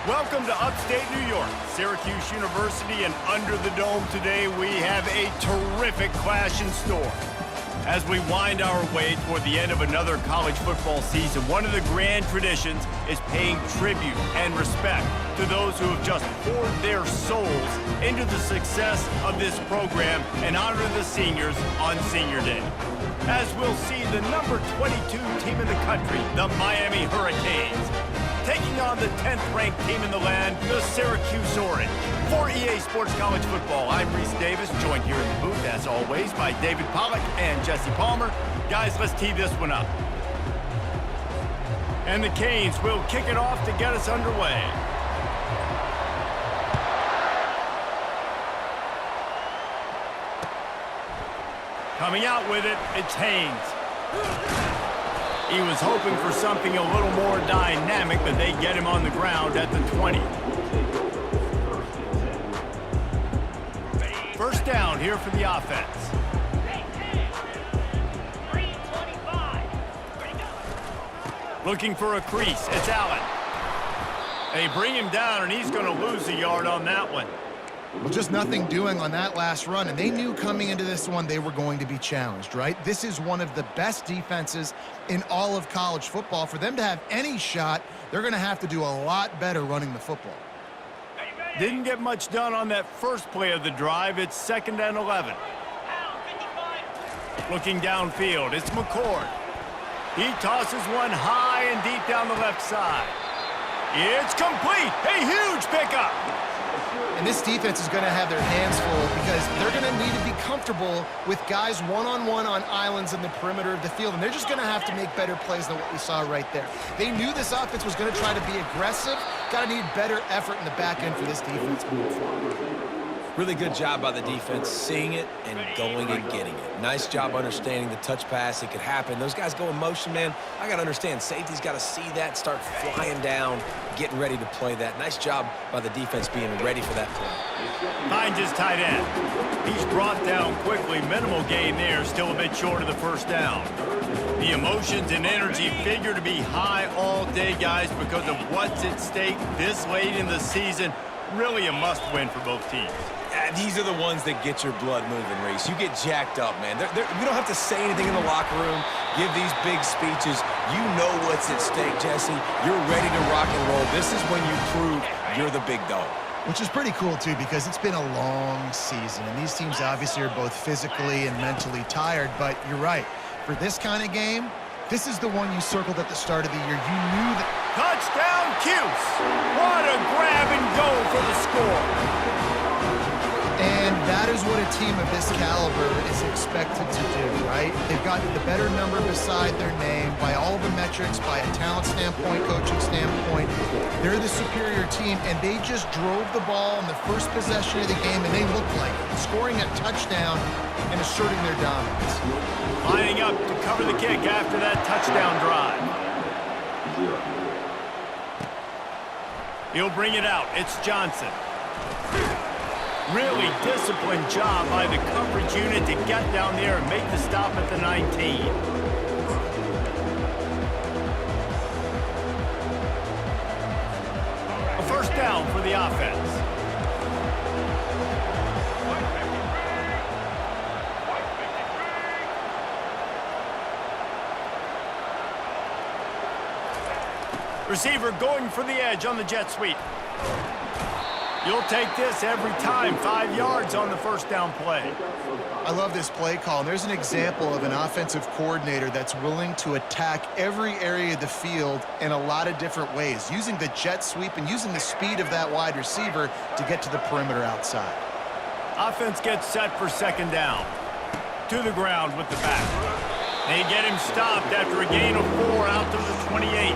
Welcome to upstate New York, Syracuse University, and under the dome today we have a terrific clash in store. As we wind our way toward the end of another college football season, one of the grand traditions is paying tribute and respect to those who have just poured their souls into the success of this program and honor the seniors on Senior Day. As we'll see the number 22 team in the country, the Miami Hurricanes, taking on the 10th-ranked team in the land, the Syracuse Orange. For EA Sports College Football, I'm Reese Davis, joined here in the booth, as always, by David Pollack and Jesse Palmer. Guys, let's tee this one up. And the Canes will kick it off to get us underway. Coming out with it, it's Haynes. He was hoping for something a little more dynamic, but they get him on the ground at the 20. First down here for the offense. Looking for a crease. It's Allen. They bring him down, and he's going to lose a yard on that one. Well, just nothing doing on that last run, and they knew coming into this one they were going to be challenged, right? This is one of the best defenses in all of college football. For them to have any shot, they're going to have to do a lot better running the football. Didn't get much done on that first play of the drive. It's 2nd and 11. Looking downfield, it's McCord. He tosses one high and deep down the left side. It's complete. A huge pickup. And this defense is going to have their hands full because they're going to need to be comfortable with guys one-on-one on islands in the perimeter of the field, and they're just going to have to make better plays than what we saw right there. They knew this offense was going to try to be aggressive. Got to need better effort in the back end for this defense moving forward. Really good job by the defense, seeing it and going and getting it. Nice job understanding the touch pass. It could happen. Those guys go in motion, man. I got to understand. Safety's got to see that, start flying down, getting ready to play that. Nice job by the defense being ready for that play. Finds his tight end. He's brought down quickly. Minimal gain there, still a bit short of the first down. The emotions and energy figure to be high all day, guys, because of what's at stake this late in the season. Really a must-win for both teams. These are the ones that get your blood moving, Reese. You get jacked up, man. We don't have to say anything in the locker room, give these big speeches. You know what's at stake, Jesse. You're ready to rock and roll. This is when you prove you're the big dog. Which is pretty cool, too, because it's been a long season, and these teams obviously are both physically and mentally tired, but you're right. For this kind of game, this is the one you circled at the start of the year. You knew that... Touchdown, Cuse! What a grab and go for the score! And that is what a team of this caliber is expected to do, right? They've got the better number beside their name by all the metrics, by a talent standpoint, coaching standpoint. They're the superior team, and they just drove the ball in the first possession of the game, and they looked like it, scoring a touchdown and asserting their dominance. Lining up to cover the kick after that touchdown drive. He'll bring it out. It's Johnson. Really disciplined job by the coverage unit to get down there and make the stop at the 19. A first down for the offense. Receiver going for the edge on the jet sweep. You'll take this every time. 5 yards on the first down play. I love this play call. There's an example of an offensive coordinator that's willing to attack every area of the field in a lot of different ways, using the jet sweep and using the speed of that wide receiver to get to the perimeter outside. Offense gets set for 2nd down. To the ground with the back. They get him stopped after a gain of 4 out to the 28.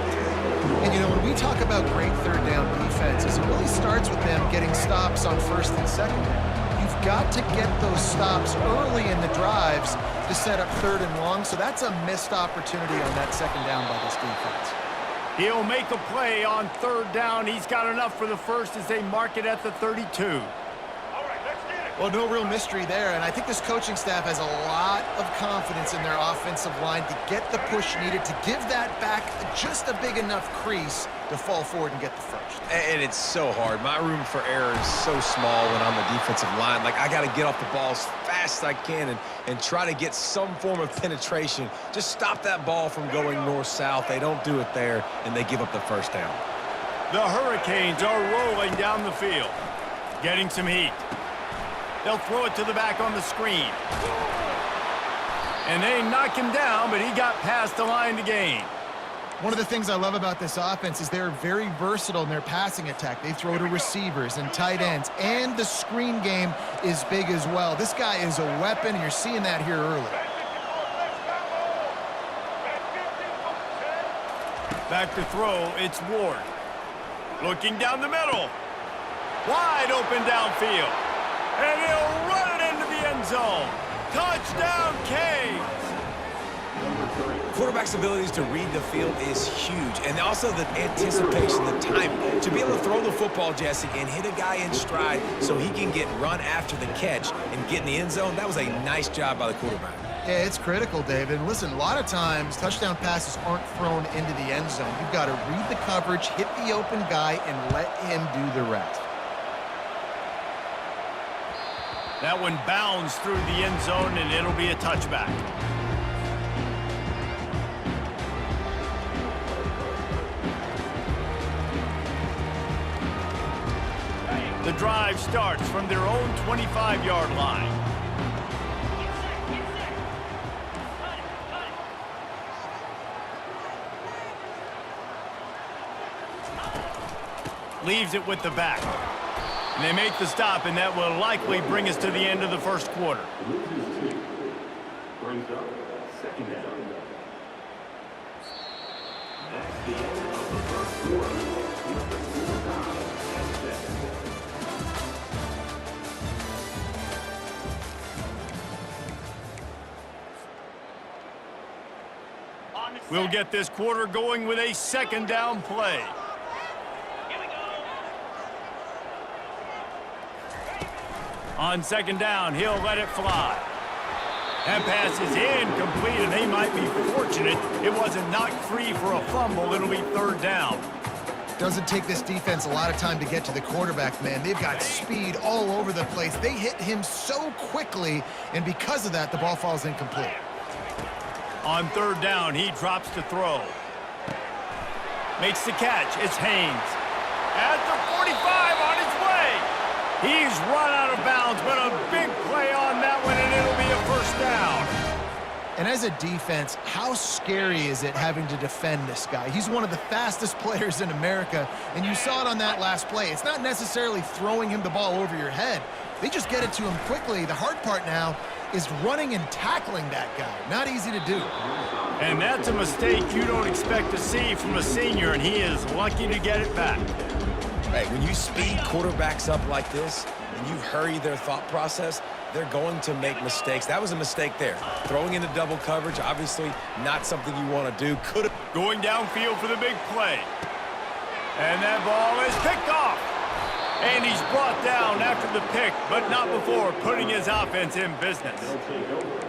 And, you know, when we talk about great third down defenses, it really starts with them getting stops on 1st and 2nd down. You've got to get those stops early in the drives to set up 3rd and long, so that's a missed opportunity on that 2nd down by this defense. He'll make a play on 3rd down. He's got enough for the first as they mark it at the 32. Well, no real mystery there, and I think this coaching staff has a lot of confidence in their offensive line to get the push needed to give that back just a big enough crease to fall forward and get the first. And it's so hard. My room for error is so small when I'm the defensive line. Like, I got to get off the ball as fast as I can and try to get some form of penetration. Just stop that ball from going north-south. They don't do it there, and they give up the first down. The Hurricanes are rolling down the field, getting some heat. They'll throw it to the back on the screen. And they knock him down, but he got past the line to gain. One of the things I love about this offense is they're very versatile in their passing attack. They throw to receivers and tight ends, and the screen game is big as well. This guy is a weapon, and you're seeing that here early. Back to throw, it's Ward. Looking down the middle. Wide open downfield. And he'll run it into the end zone. Touchdown, Canes! Quarterback's abilities to read the field is huge, and also the anticipation, the timing. To be able to throw the football, Jesse, and hit a guy in stride so he can get run after the catch and get in the end zone, that was a nice job by the quarterback. Yeah, it's critical, David. Listen, a lot of times touchdown passes aren't thrown into the end zone. You've got to read the coverage, hit the open guy, and let him do the rest. That one bounds through the end zone, and it'll be a touchback. The drive starts from their own 25-yard line. Leaves it with the back. And they make the stop, and that will likely bring us to the end of the first quarter. Brings up second down. That's the end of the first quarter. We'll get this quarter going with a second down play. On second down, he'll let it fly. That pass is incomplete, and they might be fortunate it wasn't knocked free for a fumble. It'll be third down. Doesn't take this defense a lot of time to get to the quarterback, man. They've got speed all over the place. They hit him so quickly, and because of that, the ball falls incomplete. On third down, he drops to throw. Makes the catch. It's Haynes. At the 45 on his way. He's run out of bounds, but a big play on that one, and it'll be a first down. And as a defense, how scary is it having to defend this guy? He's one of the fastest players in America, and you saw it on that last play. It's not necessarily throwing him the ball over your head. They just get it to him quickly. The hard part now is running and tackling that guy. Not easy to do. And that's a mistake you don't expect to see from a senior, and he is lucky to get it back. Hey, when you speed quarterbacks up like this and you hurry their thought process, they're going to make mistakes. That was a mistake there. Throwing into double coverage, obviously not something you want to do. Could have going downfield for the big play. And that ball is picked off. And he's brought down after the pick, but not before putting his offense in business.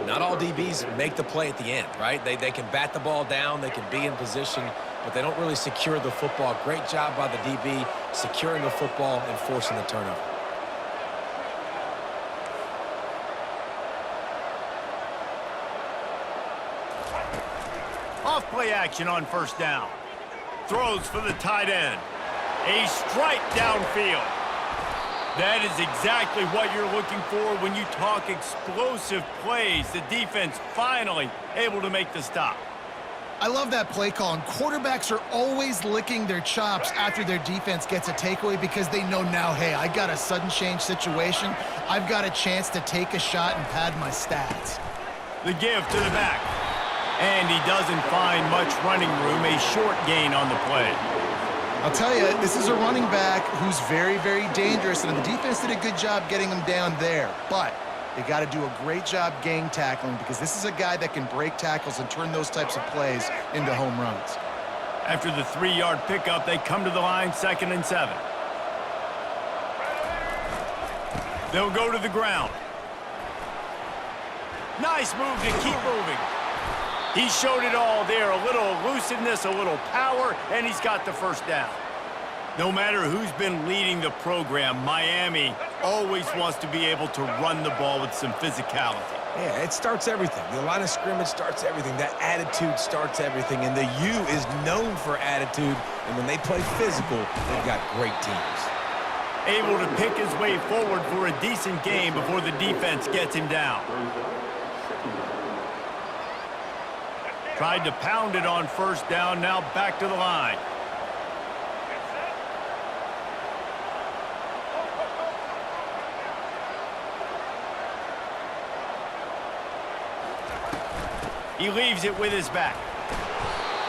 Not all DBs make the play at the end, right? They can bat the ball down, they can be in position, but they don't really secure the football. Great job by the DB securing the football and forcing the turnover. Off play action on first down. Throws for the tight end. A strike downfield. That is exactly what you're looking for when you talk explosive plays. The defense finally able to make the stop. I love that play call, and quarterbacks are always licking their chops after their defense gets a takeaway because they know now, hey, I got a sudden change situation. I've got a chance to take a shot and pad my stats. The give to the back. And he doesn't find much running room, a short gain on the play. I'll tell you, this is a running back who's very, very dangerous, and the defense did a good job getting him down there. But they got to do a great job gang tackling because this is a guy that can break tackles and turn those types of plays into home runs. After the 3-yard pickup, they come to the line 2nd and 7. They'll go to the ground. Nice move to keep moving. He showed it all there. A little elusiveness, a little power, and he's got the first down. No matter who's been leading the program, Miami always wants to be able to run the ball with some physicality. Yeah, it starts everything. The line of scrimmage starts everything. That attitude starts everything. And the U is known for attitude. And when they play physical, they've got great teams. Able to pick his way forward for a decent game before the defense gets him down. Tried to pound it on first down, now back to the line. He leaves it with his back.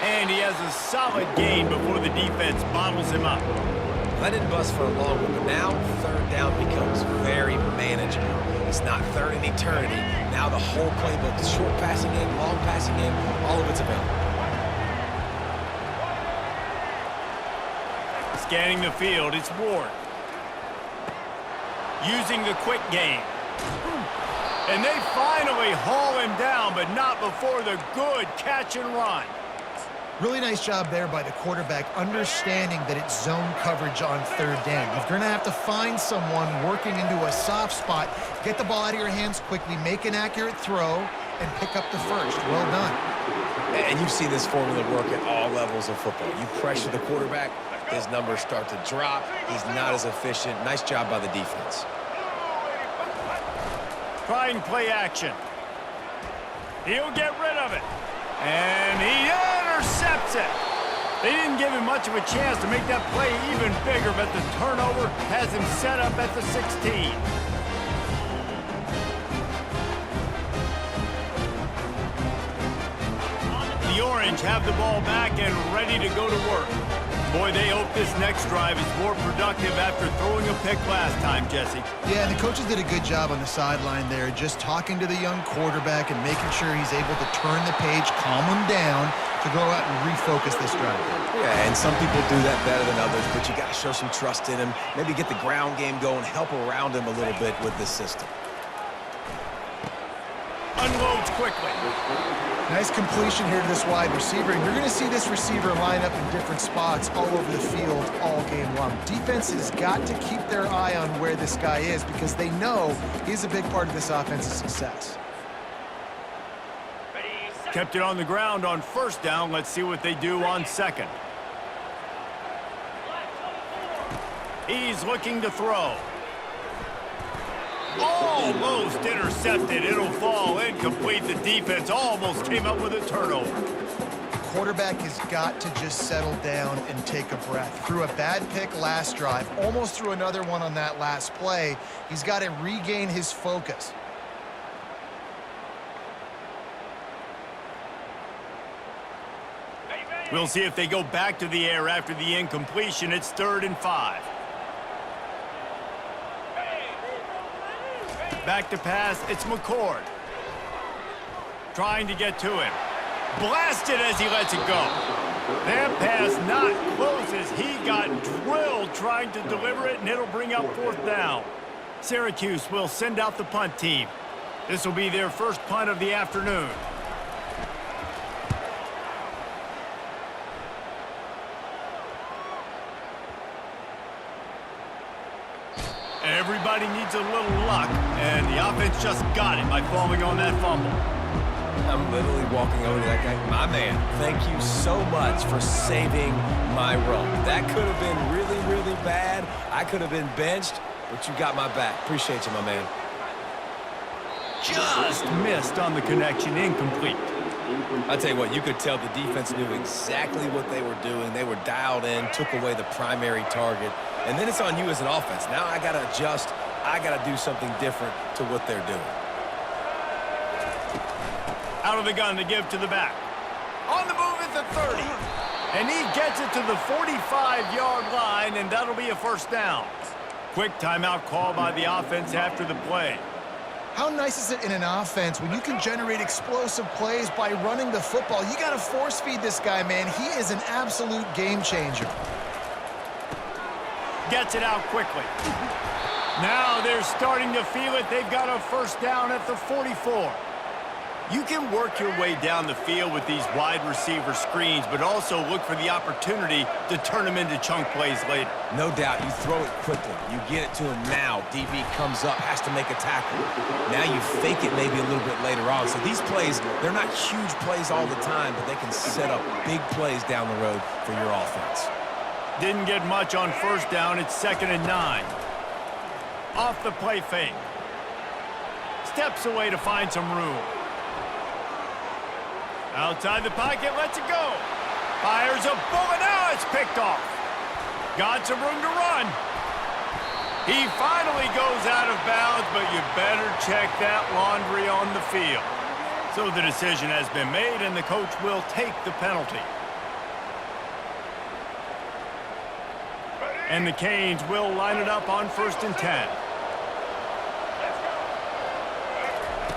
And he has a solid gain before the defense bottles him up. That didn't bust for a long one, but now third down becomes very manageable. It's not third in eternity. Now the whole playbook, the short passing game, long passing game, all of it's available. Scanning the field, it's Ward. Using the quick game. And they finally haul him down, but not before the good catch and run. Really nice job there by the quarterback, understanding that it's zone coverage on third down. You're going to have to find someone working into a soft spot, get the ball out of your hands quickly, make an accurate throw, and pick up the first. Well done. And you've seen this formula work at all levels of football. You pressure the quarterback, his numbers start to drop. He's not as efficient. Nice job by the defense. Trying play action. He'll get rid of it. And he intercepts it. They didn't give him much of a chance to make that play even bigger, but the turnover has him set up at the 16. The Orange have the ball back and ready to go to work. Boy, they hope this next drive is more productive after throwing a pick last time, Jesse. Yeah, and the coaches did a good job on the sideline there, just talking to the young quarterback and making sure he's able to turn the page, calm him down to go out and refocus this drive. Yeah, and some people do that better than others, but you got to show some trust in him. Maybe get the ground game going, help around him a little bit with this system. Unloads quickly. Nice completion here to this wide receiver, and you're going to see this receiver line up in different spots all over the field all game long. Defense has got to keep their eye on where this guy is because they know he's a big part of this offense's success. Kept it on the ground on first down. Let's see what they do on second. He's looking to throw. Almost intercepted. It'll fall incomplete. The defense almost came up with a turnover. The quarterback has got to just settle down and take a breath. Threw a bad pick last drive, almost threw another one on that last play. He's got to regain his focus. We'll see if they go back to the air after the incompletion. It's 3rd and 5. Back to pass, it's McCord. Trying to get to him. Blasted as he lets it go. That pass not close as he got drilled trying to deliver it, and it'll bring up 4th down. Syracuse will send out the punt team. This will be their first punt of the afternoon. Everybody needs a little luck, and the offense just got it by falling on that fumble. I'm literally walking over to that guy. My man, thank you so much for saving my run. That could have been really, really bad. I could have been benched, but you got my back. Appreciate you, my man. Just missed on the connection, incomplete. I tell you what, you could tell the defense knew exactly what they were doing. They were dialed in, took away the primary target. And then it's on you as an offense. Now I got to adjust. I got to do something different to what they're doing. Out of the gun to give to the back. On the move at the 30. And he gets it to the 45-yard line, and that'll be a 1st down. Quick timeout call by the offense after the play. How nice is it in an offense when you can generate explosive plays by running the football? You got to force feed this guy, man. He is an absolute game changer. Gets it out quickly. Now they're starting to feel it. They've got a first down at the 44. You can work your way down the field with these wide receiver screens, but also look for the opportunity to turn them into chunk plays later. No doubt, you throw it quickly. You get it to him now. DB comes up, has to make a tackle. Now you fake it maybe a little bit later on. So these plays, they're not huge plays all the time, but they can set up big plays down the road for your offense. Didn't get much on first down. It's 2nd and 9. Off the play fake. Steps away to find some room. Outside the pocket, lets it go. Fires a bullet. Now it's picked off. Got some room to run. He finally goes out of bounds, but you better check that laundry on the field. So the decision has been made, and the coach will take the penalty. And the Canes will line it up on 1st and 10.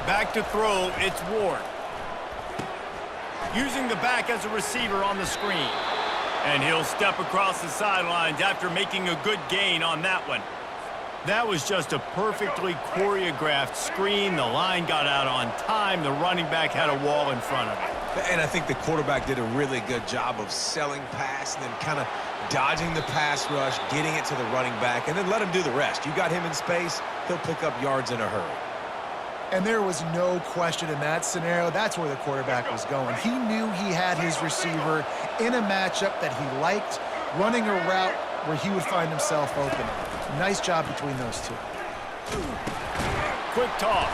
Back to throw, it's Ward. Using the back as a receiver on the screen. And he'll step across the sidelines after making a good gain on that one. That was just a perfectly choreographed screen. The line got out on time. The running back had a wall in front of him. And I think the quarterback did a really good job of selling pass and then kind of dodging the pass rush, getting it to the running back, and then let him do the rest. You got him in space, he'll pick up yards in a hurry. And there was no question in that scenario. That's where the quarterback was going. He knew he had his receiver in a matchup that he liked, running a route where he would find himself open. Nice job between those two. Quick toss.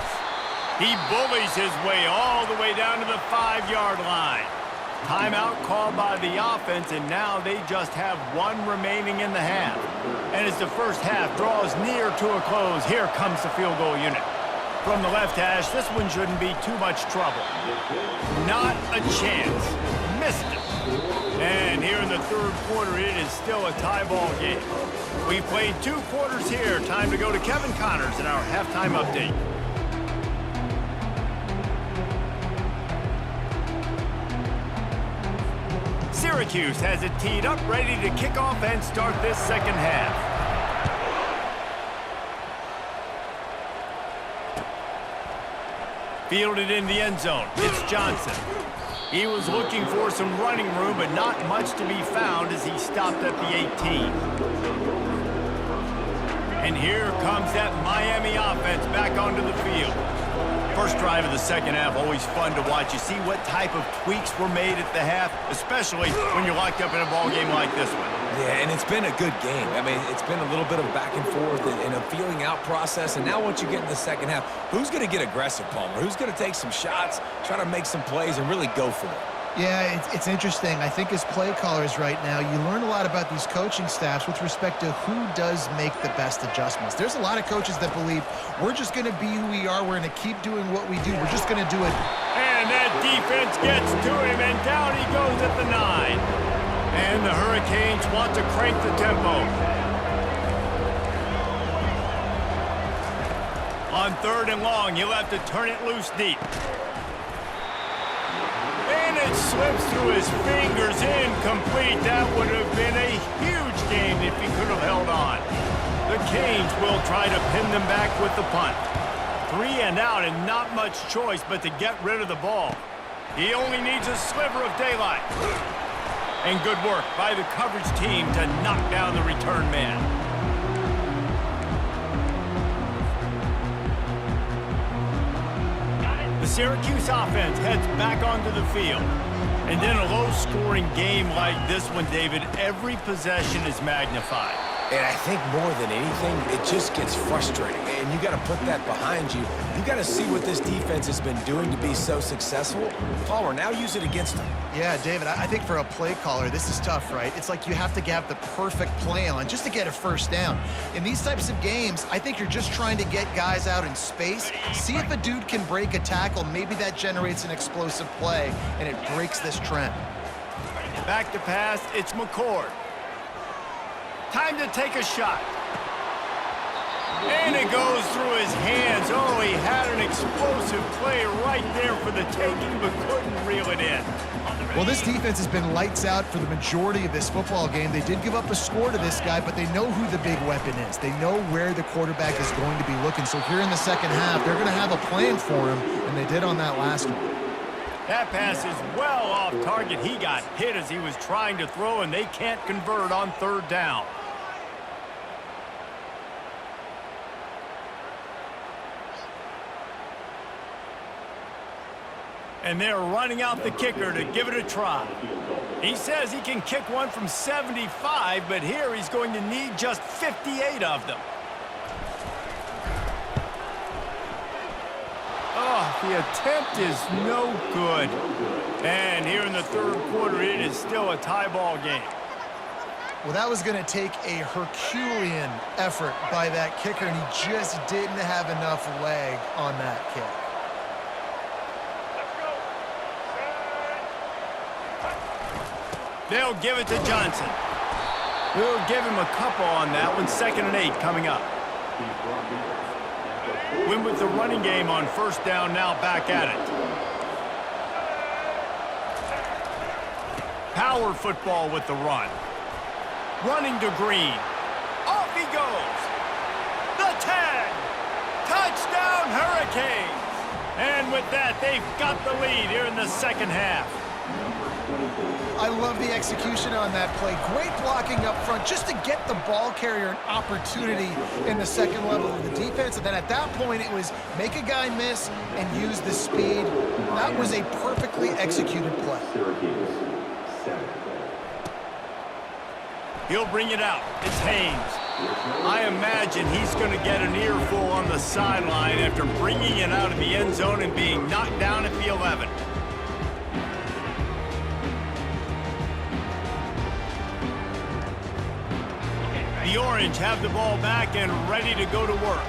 He bullies his way all the way down to the 5-yard line. Timeout called by the offense, and now they just have one remaining in the half. And as the first half draws near to a close, here comes the field goal unit. From the left hash, this one shouldn't be too much trouble. Not a chance. Missed it. And here in the 3rd quarter, it is still a tie ball game. We've played 2 quarters here. Time to go to Kevin Connors in our halftime update. Syracuse has it teed up, ready to kick off and start this 2nd half. Fielded in the end zone. It's Johnson. He was looking for some running room, but not much to be found as he stopped at the 18. And here comes that Miami offense back onto the field. First drive of the 2nd half, always fun to watch. You see what type of tweaks were made at the half, especially when you're locked up in a ball game like this one. Yeah, and it's been a good game. I mean, it's been a little bit of back and forth and a feeling out process. And now once you get in the 2nd half, who's going to get aggressive, Palmer? Who's going to take some shots, try to make some plays, and really go for it? Yeah, it's interesting. I think as play callers right now, you learn a lot about these coaching staffs with respect to who does make the best adjustments. There's a lot of coaches that believe we're just going to be who we are. We're going to keep doing what we do. We're just going to do it. And that defense gets to him, and down he goes at the 9. And the Hurricanes want to crank the tempo. On 3rd and long, you'll have to turn it loose deep. And it slips through his fingers, incomplete. That would have been a huge game if he could have held on. The Canes will try to pin them back with the punt. 3 and out, and not much choice but to get rid of the ball. He only needs a sliver of daylight. And good work by the coverage team to knock down the return man. The Syracuse offense heads back onto the field. And in a low-scoring game like this one, David, every possession is magnified. And I think more than anything, it just gets frustrating. And you got to put that behind you. You got to see what this defense has been doing to be so successful. Palmer, now use it against them. Yeah, David, I think for a play caller, this is tough, right? It's like you have to have the perfect play on just to get a first down. In these types of games, I think you're just trying to get guys out in space, see if a dude can break a tackle. Maybe that generates an explosive play, and it breaks this trend. Back to pass, it's McCord. Time to take a shot. And it goes through his hands. Oh, he had an explosive play right there for the taking, but couldn't reel it in. Well, this defense has been lights out for the majority of this football game. They did give up a score to this guy, but they know who the big weapon is. They know where the quarterback is going to be looking. So here in the second half, they're going to have a plan for him, and they did on that last one. That pass is well off target. He got hit as he was trying to throw, and they can't convert on third down. And they're running out the kicker to give it a try. He says he can kick one from 75, but here he's going to need just 58 of them. Oh, the attempt is no good. And here in the third quarter, it is still a tie ball game. Well, that was going to take a Herculean effort by that kicker, and he just didn't have enough leg on that kick. They'll give it to Johnson. We'll give him a couple on that one. 2nd and 8 coming up. Win with the running game on first down, now back at it. Power football with the run. Running to Green. Off he goes. The 10. Touchdown Hurricanes. And with that, they've got the lead here in the second half. I love the execution on that play. Great blocking up front just to get the ball carrier an opportunity in the second level of the defense. And then at that point, it was make a guy miss and use the speed. That was a perfectly executed play. He'll bring it out. It's Haynes. I imagine he's going to get an earful on the sideline after bringing it out of the end zone and being knocked down at the 11. The Orange have the ball back and ready to go to work.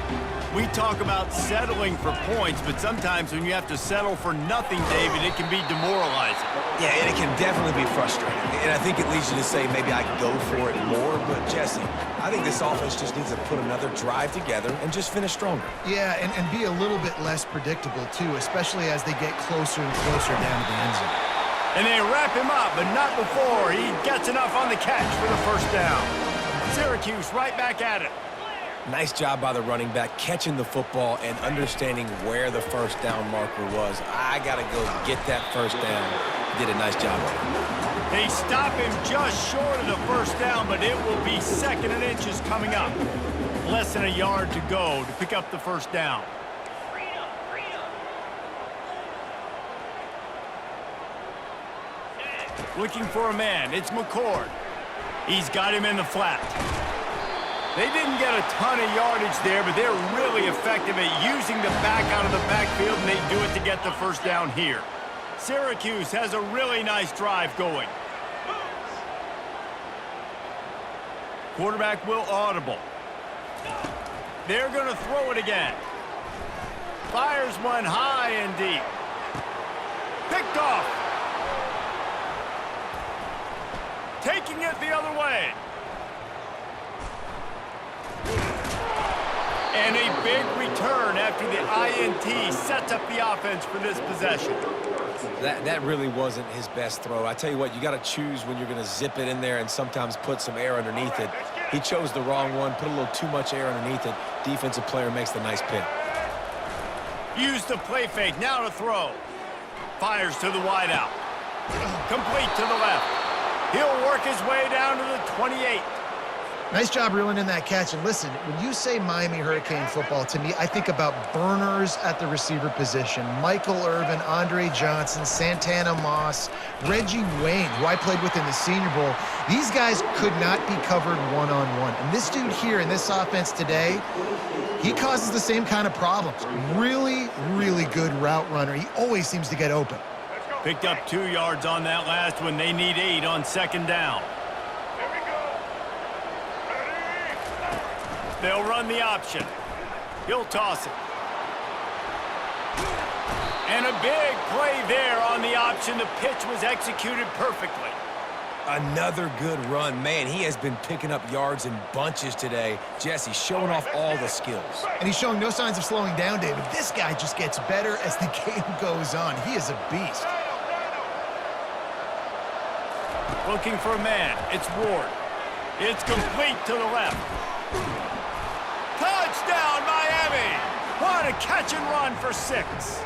We talk about settling for points, but sometimes when you have to settle for nothing, David, it can be demoralizing. Yeah, and it can definitely be frustrating. And I think it leads you to say maybe I can go for it more. But, Jesse, I think this offense just needs to put another drive together and just finish stronger. Yeah, and be a little bit less predictable, too, especially as they get closer and closer down to the end zone. And they wrap him up, but not before he gets enough on the catch for the first down. Syracuse right back at it. Nice job by the running back catching the football and understanding where the first down marker was. I got to go get that first down. Did a nice job of it. They stop him just short of the first down, but it will be 2nd and inches coming up. Less than a yard to go to pick up the first down. Looking for a man. It's McCord. He's got him in the flat. They didn't get a ton of yardage there, but they're really effective at using the back out of the backfield, and they do it to get the first down here. Syracuse has a really nice drive going. Quarterback will audible. They're going to throw it again. Fires one high and deep. Picked off. Taking it the other way. And a big return after the INT sets up the offense for this possession. That really wasn't his best throw. I tell you what, you got to choose when you're going to zip it in there and sometimes put some air underneath it. He chose the wrong one, put a little too much air underneath it. Defensive player makes the nice pick. Use the play fake, now to throw. Fires to the wideout. Complete to the left. He'll work his way down to the 28. Nice job reeling in that catch. And listen, when you say Miami Hurricane football, to me, I think about burners at the receiver position. Michael Irvin, Andre Johnson, Santana Moss, Reggie Wayne, who I played with in the Senior Bowl. These guys could not be covered one-on-one. And this dude here in this offense today, he causes the same kind of problems. Really, really good route runner. He always seems to get open. Picked up 2 yards on that last one. They need 8 on 2nd down. They'll run the option. He'll toss it. And a big play there on the option. The pitch was executed perfectly. Another good run. Man, he has been picking up yards in bunches today. Jesse showing off all the skills. And he's showing no signs of slowing down, David. This guy just gets better as the game goes on. He is a beast. Looking for a man. It's Ward. It's complete to the left. Touchdown, Miami! What a catch and run for 6.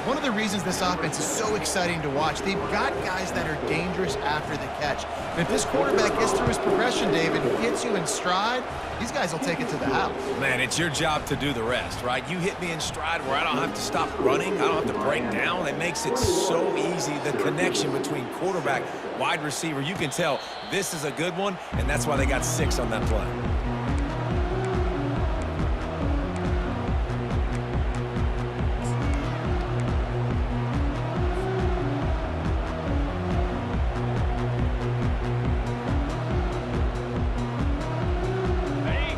One of the reasons this offense is so exciting to watch, they've got guys that are dangerous after the catch. And if this quarterback gets through his progression, David, and hits you in stride, these guys will take it to the house. Man, it's your job to do the rest, right? You hit me in stride where I don't have to stop running. I don't have to break down. It makes it so easy, the connection between quarterback, wide receiver. You can tell this is a good one, and that's why they got 6 on that play.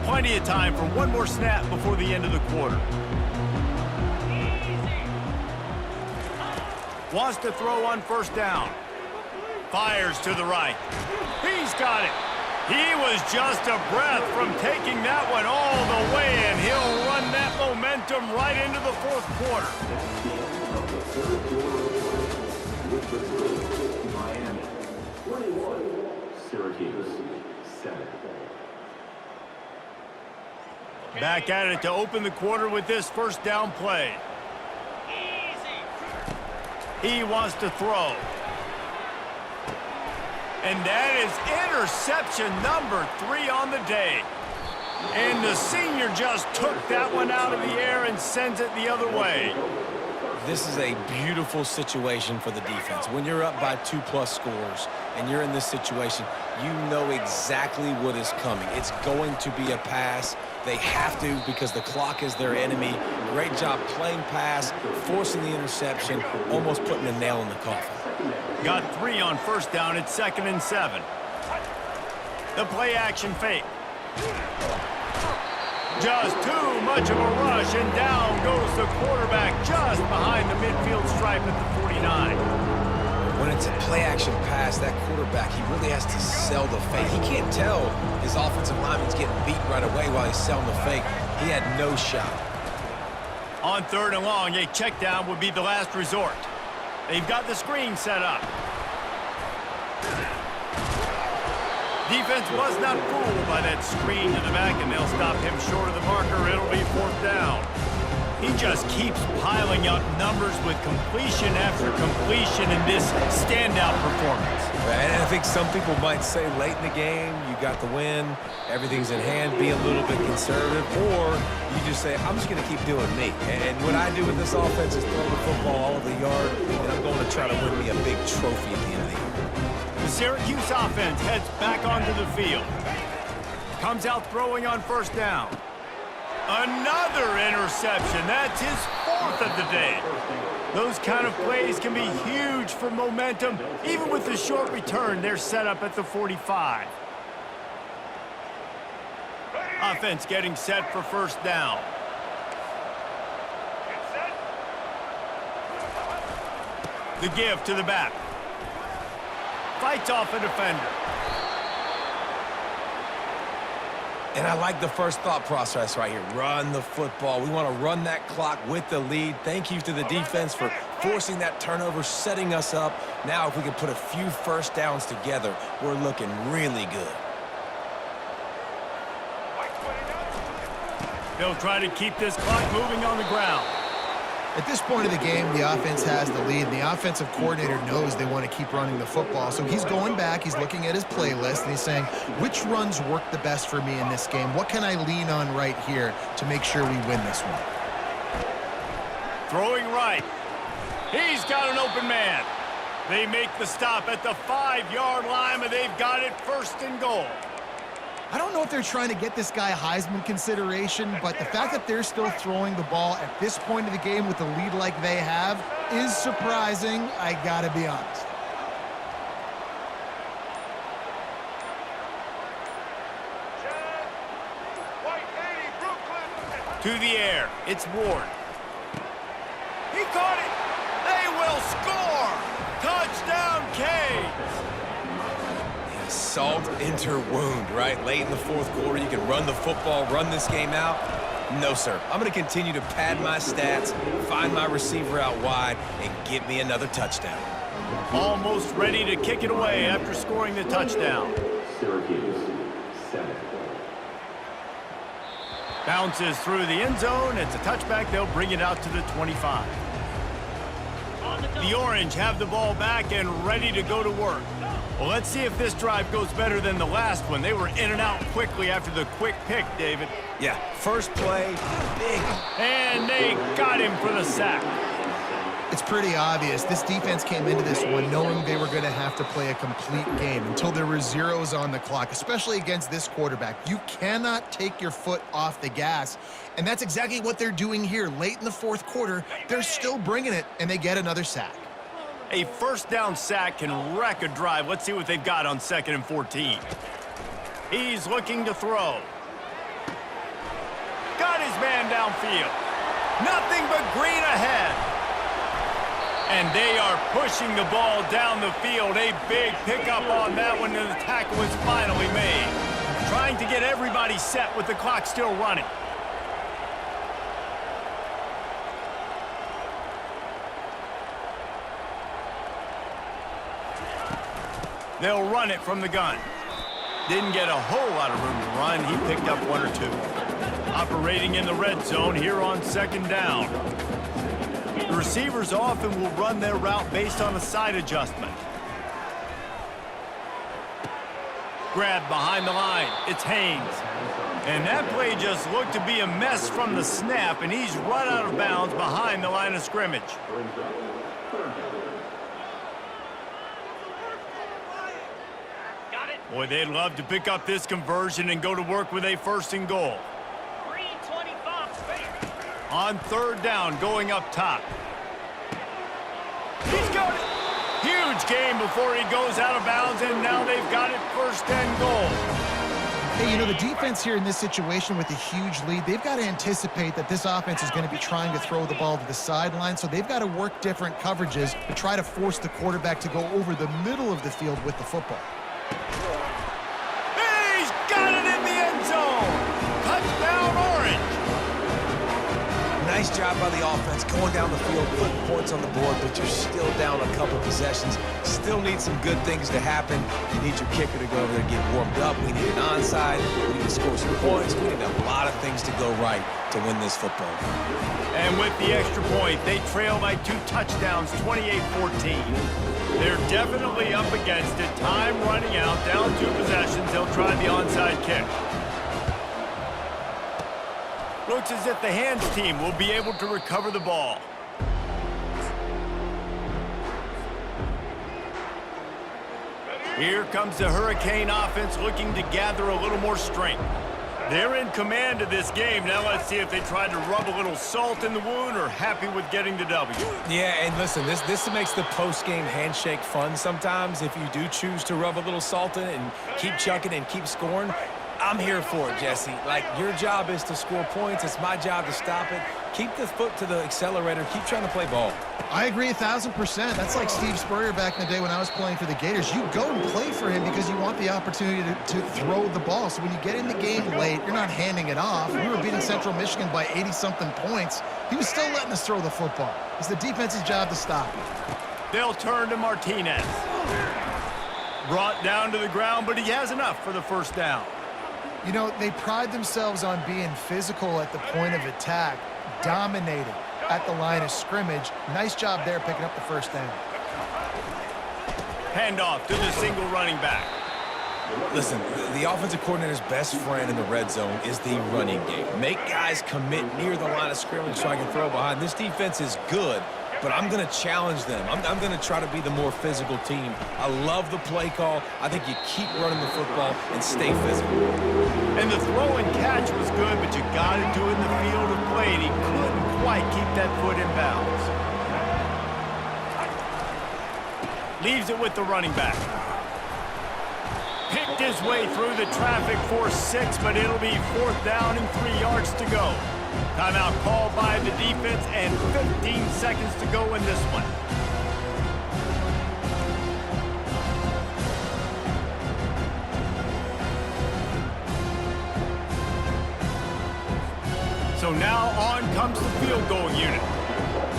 Plenty of time for one more snap before the end of the quarter. Wants to throw on first down. Fires to the right. He's got it. He was just a breath from taking that one all the way, and he'll run that momentum right into the fourth quarter. Miami 21, Syracuse 7. Back at it to open the quarter with this first down play. He wants to throw. And that is interception number 3 on the day. And the senior just took that one out of the air and sends it the other way. This is a beautiful situation for the defense. When you're up by 2+ scores and you're in this situation, you know exactly what is coming. It's going to be a pass. They have to because the clock is their enemy. Great job playing pass, forcing the interception, almost putting a nail in the coffin. Got 3 on first down at 2nd and 7. The play action fake. Just too much of a rush, and down goes the quarterback just behind the midfield stripe at the 49. When it's a play-action pass, that quarterback, he really has to sell the fake. He can't tell his offensive lineman's getting beat right away while he's selling the fake. He had no shot. On 3rd and long, a check down would be the last resort. They've got the screen set up. Defense was not fooled by that screen to the back, and they'll stop him short of the marker. It'll be 4th down. He just keeps piling up numbers with completion after completion in this standout performance. And I think some people might say late in the game, you got the win, everything's in hand, be a little bit conservative, or you just say, I'm just going to keep doing me. And what I do with this offense is throw the football all over the yard, and I'm going to try to win me a big trophy at the end of the year. The Syracuse offense heads back onto the field. Comes out throwing on first down. Another interception. That's his 4th of the day. Those kind of plays can be huge for momentum. Even with the short return, they're set up at the 45. Offense getting set for first down. The give to the back. Fights off a defender. And I like the first thought process right here. Run the football. We want to run that clock with the lead. Thank you to the defense for forcing that turnover, setting us up. Now if we can put a few first downs together, we're looking really good. They'll try to keep this clock moving on the ground. At this point of the game, the offense has the lead, and the offensive coordinator knows they want to keep running the football. So he's going back, he's looking at his playlist, and he's saying, which runs work the best for me in this game? What can I lean on right here to make sure we win this one? Throwing right. He's got an open man. They make the stop at the 5-yard line, but they've got it 1st and goal. I don't know if they're trying to get this guy Heisman consideration, but the fact that they're still throwing the ball at this point of the game with a lead like they have is surprising, I gotta be honest. To the air, it's Ward. He caught it. They will score. Touchdown, Canes. salt into wound, right? Late in the fourth quarter, you can run the football, run this game out. No, sir. I'm going to continue to pad my stats, find my receiver out wide, and get me another touchdown. Almost ready to kick it away after scoring the touchdown. Syracuse, 7. Bounces through the end zone. It's a touchback. They'll bring it out to the 25. The Orange have the ball back and ready to go to work. Well, let's see if this drive goes better than the last one. They were in and out quickly after the quick pick, David. Yeah, first play, big. And they got him for the sack. It's pretty obvious. This defense came into this one knowing they were going to have to play a complete game until there were zeros on the clock, especially against this quarterback. You cannot take your foot off the gas, and that's exactly what they're doing here. Late in the fourth quarter, they're still bringing it, and they get another sack. A first down sack can wreck a drive. Let's see what they've got on 2nd and 14. He's looking to throw. Got his man downfield. Nothing but green ahead. And they are pushing the ball down the field. A big pickup on that one, and the tackle is finally made. Trying to get everybody set with the clock still running. They'll run it from the gun. Didn't get a whole lot of room to run. He picked up 1 or 2. Operating in the red zone here on 2nd down. The receivers often will run their route based on a side adjustment. Grab behind the line. It's Haynes. And that play just looked to be a mess from the snap, and he's run out of bounds behind the line of scrimmage. Boy, they'd love to pick up this conversion and go to work with a 1st and goal. On 3rd down, going up top. He's got it. Huge game before he goes out of bounds, and now they've got it 1st and goal. Hey, you know, the defense here in this situation with a huge lead, they've got to anticipate that this offense is going to be trying to throw the ball to the sideline, so they've got to work different coverages to try to force the quarterback to go over the middle of the field with the football. He's got it in the end zone. Touchdown, Orange. Nice job by the offense going down the field, putting points on the board, but you're still down a couple possessions. Still need some good things to happen. You need your kicker to go over there and get warmed up. We need an onside. We need to score some points. We need a lot of things to go right to win this football game. And with the extra point, they trail by 2 touchdowns, 28-14. They're definitely up against it. Time running out, down 2 possessions. They'll try the onside kick. Looks as if the hands team will be able to recover the ball. Here comes the Hurricane offense looking to gather a little more strength. They're in command of this game. Now let's see if they try to rub a little salt in the wound or happy with getting the W. Yeah, and listen, this makes the post-game handshake fun sometimes. If you do choose to rub a little salt in it and keep chucking and keep scoring, I'm here for it, Jesse. Like, your job is to score points. It's my job to stop it. Keep the foot to the accelerator. Keep trying to play ball. I agree 1,000%. That's like Steve Spurrier back in the day when I was playing for the Gators. You go and play for him because you want the opportunity to throw the ball. So when you get in the game late, you're not handing it off. We were beating Central Michigan by 80-something points. He was still letting us throw the football. It's the defense's job to stop it. They'll turn to Martinez. Brought down to the ground, but he has enough for the 1st down. You know, they pride themselves on being physical at the point of attack, dominating at the line of scrimmage. Nice job there picking up the 1st down. Handoff to the single running back. Listen, the offensive coordinator's best friend in the red zone is the running game. Make guys commit near the line of scrimmage so I can throw behind. This defense is good, but I'm going to challenge them. I'm going to try to be the more physical team. I love the play call. I think you keep running the football and stay physical. And the throw and catch was good, but you got to do it in the field of play, and he couldn't quite keep that foot in bounds. Leaves it with the running back. Picked his way through the traffic for 6, but it'll be 4th down and 3 yards to go. Timeout called by the defense and 15 seconds to go in this one. field goal unit.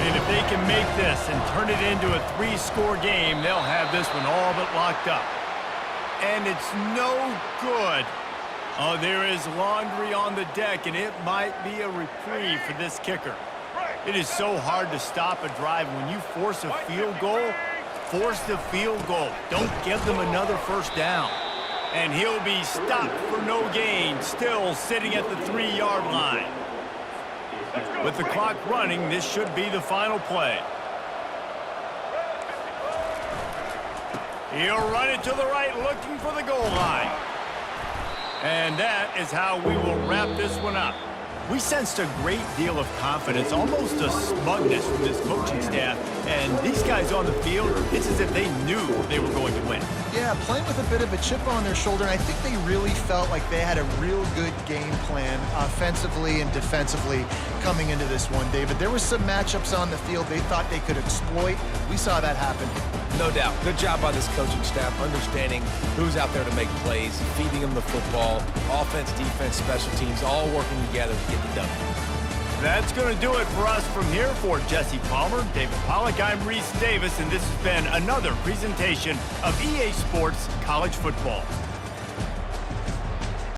And if they can make this and turn it into a 3-score game, they'll have this one all but locked up. And it's no good. Oh, there is laundry on the deck, and it might be a reprieve for this kicker. It is so hard to stop a drive. When you force a field goal, force the field goal. Don't give them another first down. And he'll be stopped for no gain, still sitting at the 3-yard line. With the clock running, this should be the final play. He'll run it to the right, looking for the goal line. And that is how we will wrap this one up. We sensed a great deal of confidence, almost a smugness from this coaching staff. And these guys on the field, it's as if they knew they were going to win. Yeah, playing with a bit of a chip on their shoulder, and I think they really felt like they had a real good game plan offensively and defensively coming into this one, David. There was some matchups on the field they thought they could exploit. We saw that happen. No doubt. Good job by this coaching staff, understanding who's out there to make plays, feeding them the football, offense, defense, special teams, all working together to get the W. That's going to do it for us from here. For Jesse Palmer, David Pollack, I'm Reese Davis, and this has been another presentation of EA Sports College Football.